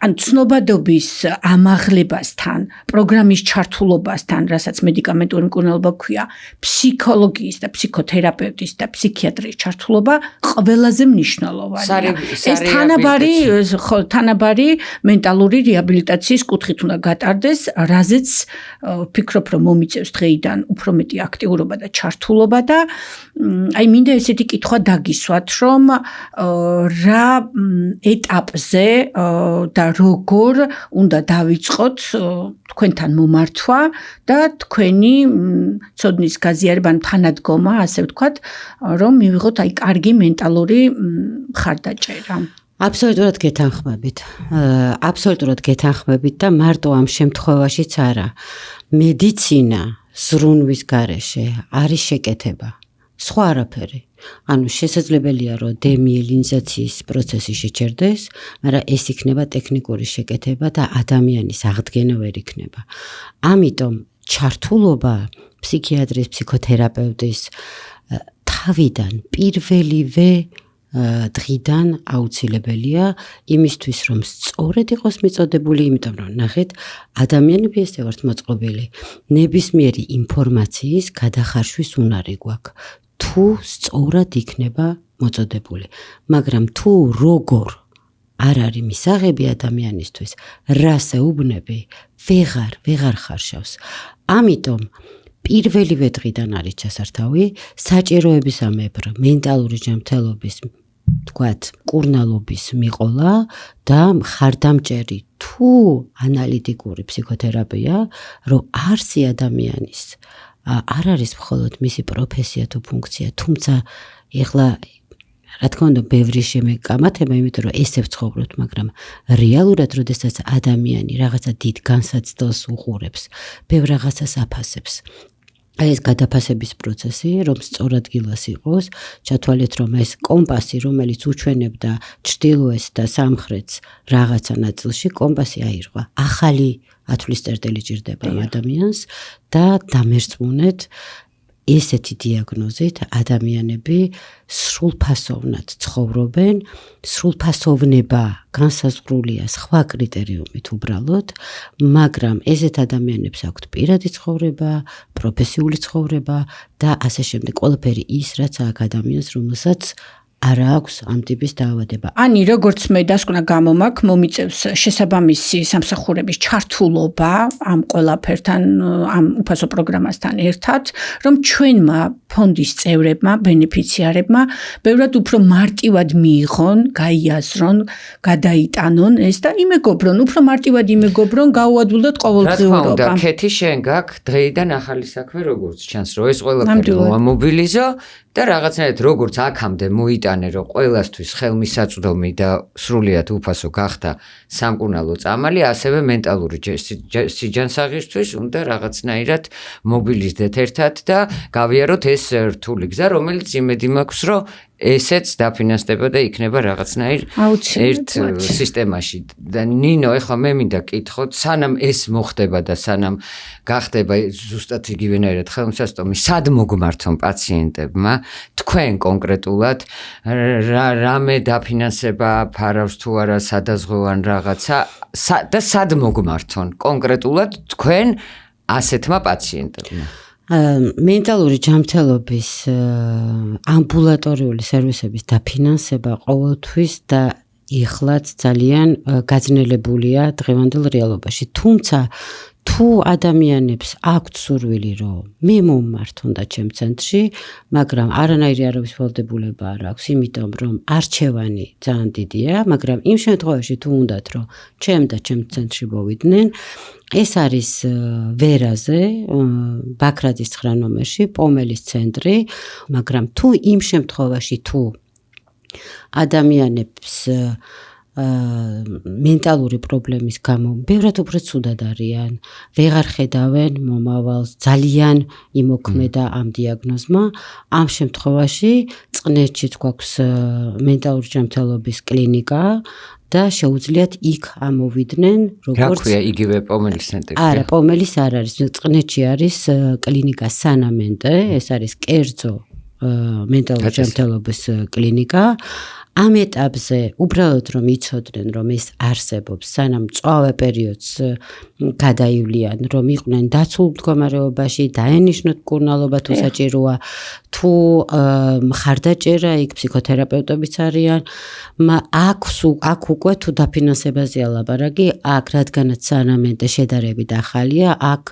ან ცნობადობის ამაღლებასთან, პროგრამის ჩართულობასთან, რასაც მედიკამენტური მკურნალობა ქვია, ფსიქოლოგიის და ფსიქოთერაპევტის და ფსიქიატრის ჩართულობა ყველაზე მნიშვნელოვანია. ეს თანაბარი მენტალური რეაბილიტაციის კუთხით უნდა გატარდეს, რაზეც ვფიქრობ, რომ მომიწევს დღეიდან უფრო მეტი აქტიურობა და ჩართულობა. და აი მინდა ესეთი კითხვა დაგისვათ, რომ რა ეტაპზე და როგორ უნდა დავიწყოთ თქვენთან მომართვა და თქვენი ცოდნის გაზიარება, თანადგომა, ასე ვთქვათ, რომ მივიღოთ აი კარგი მენტალური მხარდაჭერა. აბსოლუტურად გეთანხმებით და მარტო ამ შემთხვევაშიც არა. მედიცინა ზრუნვის გარეშე არის შეკეთება. სხვა არაფერი. ანუ შესაძლებელია, რომ დემიელინიზაციის პროცესი შეჩერდეს, მაგრამ ეს იქნება ტექნიკური შეკეთება და ადამიანის აღდგენა ვერ იქნება. ამიტომ ჩართულობა ფსიქიატრის, ფსიქოთერაპევტის თავიდან პირველივე დღიდან აუცილებელია იმისთვის რომ სწორედ იყოს მიწოდებული, იმიტომ რომ ნახეთ, ადამიანები ესე ვართ მოწყობილი, ნებისმიერი ინფორმაციის გადახარშვის უნარი გვაქვს. თუ სწორად იქნება მოწოდებული, მაგრამ თუ როგორ არ არის მისაღები ადამიანისთვის, რას ეუბნები, ვეღარ ხარშავს. ამიტომ პირველივე დღიდან არის ჩასართავი საჭიროების ამებრ მენტალური ჯანმრთელობის თქვათ, კურნალობის მიყოლა და მხარდამჭერი თუ ანალიტიკური ფსიქოთერაპია, რომ არსი ადამიანის არ არის მხოლოდ მისი პროფესია თუ ფუნქცია, თუმცა ეხლა რა თქმა უნდა, ბევრი შემეკამათება, იმიტომ რომ ესე ვცხოვრობთ, მაგრამ რეალურად, როდესაც ადამიანი რაღაცა დიდ განსაცდელს უყურებს, ბევრ რაღაცას აფასებს. ეს გადაფასების პროცესი, რომ სწორ ადგილას იყოს, ჩათვალეთ, რომ ეს კომპასი, რომელიც უჩვენებდა ჩრდილოეთს და სამხრეთს რაღაცა ნაწილში, კომპასი აირღვა. ახალი ათვლის წერტილი ჭირდება ადამიანს და დამერწმუნეთ ესეთი დიაგნოზით ადამიანები სრულფასოვნად ცხოვრობენ, სრულფასოვნება განსაზღვრულია სხვა კრიტერიუმით უბრალოდ, მაგრამ ესეთ ადამიანებს აქვთ პირადი ცხოვრება, პროფესიული ცხოვრება და ასე შემდეგ. ყველაფერი ის, რაც აქ ადამიანს, რომელსაც არ აქვს ამ ტიპის დაავადება. Ani, როგორც მე დასკვნა გამომაქვს, მომიწევს შესაბამისი სამსახურების ჩართულობა ამ ყველაფერთან, ამ უფასო პროგრამასთან ერთად, რომ ჩვენმა ფონდის წევრებმა, ბენეფიციარებმა ბევრად უფრო მარტივად მიიღონ, გაიაზრონ, გადაიტანონ ეს და იმეგობრონ, უფრო მარტივად იმეგობრონ, გაუადვილოთ ყოველდღიურობა. რა თქმა უნდა, ქეთი შენ გაქვს დღეიდან ახალი საქმე როგორც ჩანს, რომ ეს ყველაფერი მომობილიზო და რაღაცნაირად როგორც აქამდე მოიტანე, რომ ყველასთვის ხელმისაწვდომი და სრულიად უფასო გახდა სამკურნალო წამალი, ასევე მენტალური სიჯანსაღისთვის უნდა რაღაცნაირად მობილიზდეთ ერთად და გავიაროთ ეს რთული გზა, რომელიც იმედი მაქვს, რომ ესეც დაფინანსდება და იქნება რაღაცნაირ ერთ სისტემაში. და ნინო, ეხლა მე მინდა კითხოთ, სანამ ეს მოხდება და სანამ გახდება ზუსტად იგივენაირად ხელმისაწვდომი, სად მოგმართონ პაციენტებმა, თქვენ კონკრეტულად რამე დაფინანსება ფარავს თუ არა სადაზღვევან რაღაცა და სად მოგმართონ კონკრეტულად თქვენ ასეთმა პაციენტებმა? მენტალური ჯანმრთელობის ამბულატორიული სერვისების დაფინანსება ყოველთვის და ეხლაც ძალიან გაძნელებულია დღევანდელ რეალობაში. თუმცა თუ ადამიანებს აქვთ სურვილი, რომ მე მომმართონ და ჩემ ცენტრში, მაგრამ არანაირი არავის ვალდებულება არ აქვს, იმიტომ რომ არჩევანი ძალიან დიდია, მაგრამ იმ შემთხვევაში თუ უნდათ, რომ ჩემ და ჩემ ცენტრში მოვიდნენ, ეს არის ვერაზე, ბაქრაძის 9 ნომერში, პომელის ცენტრი, მაგრამ თუ იმ შემთხვევაში თუ ადამიანებს მენტალური პრობლემის გამო ბევრად უფრო ცუდად არიან, ვეღარ ხედავენ მომავალს, ძალიან იმოქმედა ამ დიაგნოზმა, ამ შემთხვევაში წყნეთშიც გვაქვს მენტალური ჯანმრთელობის კლინიკა და შეუძლიათ იქ ამოვიდნენ, როგორც რა ქვია იგივე პომელის ცენტრი? არა, პომელის არ არის, წყნეთში არის კლინიკა სანამენტე, ეს არის კერძო მენტალური ჯანმრთელობის კლინიკა. ამ ეტაპზე უბრალოდ რომ იცოდნენ, რომ ეს არსებობს, სანამ მწვავე პერიოდს გადაივლიან, რომ იყვნენ დაცულ მდგომარეობაში, დაენიშნოთ მკურნალობა თუ საჭიროა, თუ მხარდაჭერა, იქ ფსიქოთერაპევტებიც არიან, აქ უკვე თუ დაფინანსებაზეა ლაპარაკი, აქ რადგანაც სანამენტე შედარებით ახალია, აქ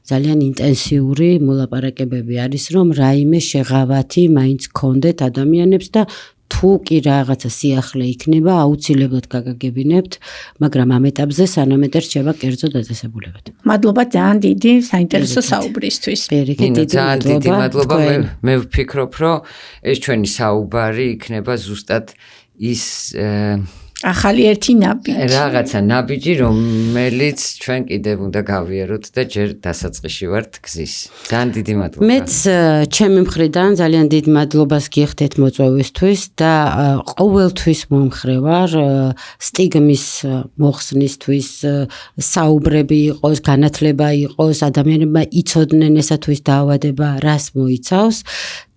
ძალიან ინტენსიური მოლაპარაკებები არის, რომ რაიმე შეღავათი მაინც გქონდეთ ადამიანებს და თუ კი რაღაცა სიახლე იქნება, აუცილებლად გაგაგებინებთ, მაგრამ ამ ეტაპზე სანამეტე რჩება კერძო დაწესებულებად. მადლობა ძალიან დიდი საინტერესო საუბრისთვის. ძალიან დიდი მადლობა. მე ვფიქრობ, რომ ეს ჩვენი საუბარი იქნება ზუსტად ის ახალი ერთი ნაბიჯი. რაღაცა ნაბიჯი, რომელიც ჩვენ კიდევ უნდა გავიაროთ და ჯერ დასაწყისში ვართ გზის. ძალიან დიდი მადლობა. მეც ჩემი მხრიდან ძალიან დიდ მადლობას გიხდეთ მოწვევისთვის და ყოველთვის მომხრე ვარ სტიგმის მოხსნისთვის, საუბრები იყოს, განათლება იყოს, ადამიანებმა იცოდნენ ესა თუ ის დაავადება რას მოიცავს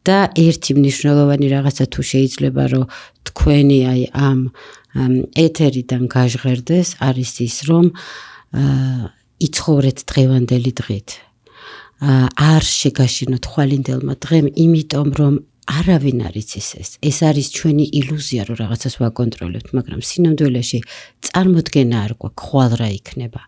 და ერთი მნიშვნელოვანი რაღაცა თუ შეიძლება რომ თქვენი აი ამ ეთერიდან გაჟღერდეს არის ის რომ იცხოვრეთ დღევანდელი დღით არ შეგაშინოთ ხვალინდელმა დღემ იმიტომ რომ არავინ არ იცის ეს არის ჩვენი ილუზია რომ რაღაცას ვაკონტროლებთ მაგრამ სინამდვილეში წარმოდგენა არ გვაქვს ხვალ რა იქნება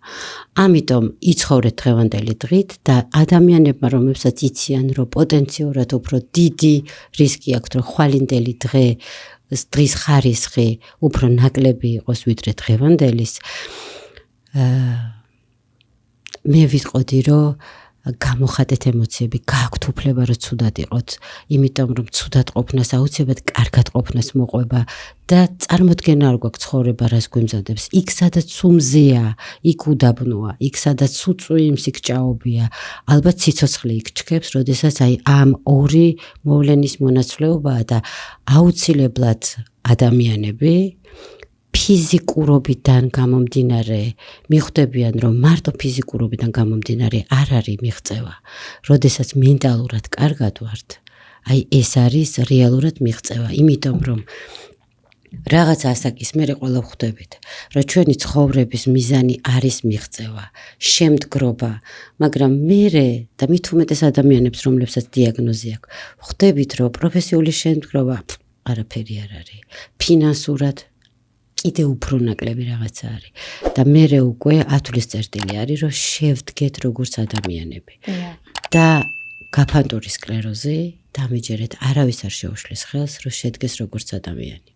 ამიტომ იცხოვრეთ დღევანდელი დღით და ადამიანებმა რომლებსაც იციან რომ პოტენციურად უფრო დიდი რისკი აქვთ რომ ხვალინდელი დღის ხარისხი უფრო ნაკლები იყოს ვიდრე დღევანდელის მე ვიტყოდი რომ გამოხატეთ ემოციები, გააქვთ უფლება რომ ცუდად იყოთ, იმიტომ რომ ცუდად ყოფნას აუცილებლად კარგად ყოფნას მოყვება და წარმოდგენა არ გვაქვს ცხოვრება რას გვემზადებს. იქ სადაც უმზეა, იქ უდაბნოა, იქ სადაც უწვიმს, იქ ჭაობია, ალბათ სიცოცხლე იქ ჩქებს, როდესაც აი ამ ორი მოვლენის მონაცვლეობაა და აუცილებლად ადამიანები ფიზიკურობიდან გამომდინარე მიხვდებიან რომ მარტო ფიზიკურობიდან გამომდინარე არ არის მიღწევა. როდესაც მენტალურად კარგად ვართ, აი ეს არის რეალურად მიღწევა, იმიტომ რომ რაღაც ასაკის მერე ყველა ვხვდებით, რომ ჩვენი ცხოვრების მიზანი არის მიღწევა, შემდგრობა, მაგრამ მერე და მით უმეტეს ადამიანებს, რომლებსაც დიაგნოზი აქვს, ვხვდებით, რომ პროფესიული შემდგრობა არაფერი არ არის, ფინანსურად კიდე უფრო ნაკლები რაღაცა არის და მერე უკვე ათვლის წერტილი არის რომ შევდგეთ როგორც ადამიანები და გაფანტური სკლეროზი დამეჯერეთ არავის არ შეუშლის ხელს რომ შედგეს როგორც ადამიანი